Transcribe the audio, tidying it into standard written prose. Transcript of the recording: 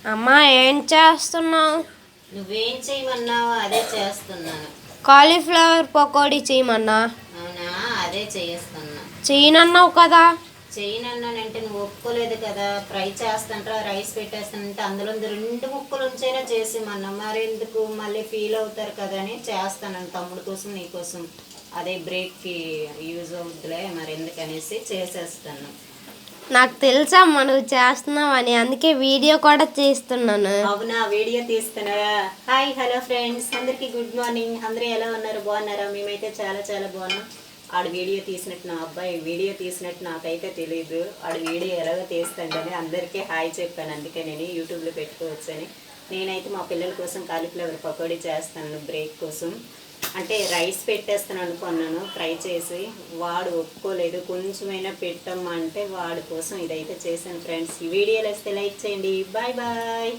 అమ్మా ఏం చేస్తున్నావు? నువ్వేం చేయమన్నావు అదే చేస్తున్నాను. కాలీఫ్లవర్ పకోడీ చేయమన్నా. అవునా, అదే చేస్తున్నా. చేయనన్నావు కదా. చేయనన్నానంటే నువ్వు ఒప్పుకోలేదు కదా. ఫ్రై చేస్తాంట్రా, రైస్ పెట్టేస్తానంటే అందులో 2 ముక్కలు ఉంచైనా చేసేమన్నా. మరి ఎందుకు మళ్ళీ ఫీల్ అవుతారు కదా అని చేస్తాను. తమ్ముడు కోసం నీకోసం అదే బ్రేక్కి యూజ్ అవుద్దిలే మరి ఎందుకనేసి చేసేస్తాను. నాకు తెలుసమ్మా నువ్వు చేస్తున్నావని, అందుకే వీడియో కూడా తీస్తున్నాను. అవునా, వీడియో తీస్తున్నా. హాయ్ హలో ఫ్రెండ్స్, అందరికీ గుడ్ మార్నింగ్. అందరూ ఎలా ఉన్నారు? బాగున్నారా? మేమైతే చాలా చాలా బాగున్నాం. ఆడు వీడియో తీసినట్టు నా అబ్బాయి వీడియో తీసినట్టు నాకైతే తెలియదు. ఆడు వీడియో ఎలాగో తీస్తాడని అందరికీ హాయ్ చెప్పాను. అందుకే నేను యూట్యూబ్లో పెట్టుకోవచ్చని. నేనైతే మా పిల్లల కోసం కాలీఫ్లవర్ పకోడీ చేస్తాను బ్రేక్ కోసం. అంటే రైస్ పెట్టేస్తాను అనుకున్నాను ఫ్రై చేసి. వాడు ఒప్పుకోలేదు. కొంచెమైనా పెట్టమ్మా అంటే వాడి కోసం ఇదైతే చేశాను ఫ్రెండ్స్. ఈ వీడియోలు వస్తే లైక్ చేయండి. Bye bye.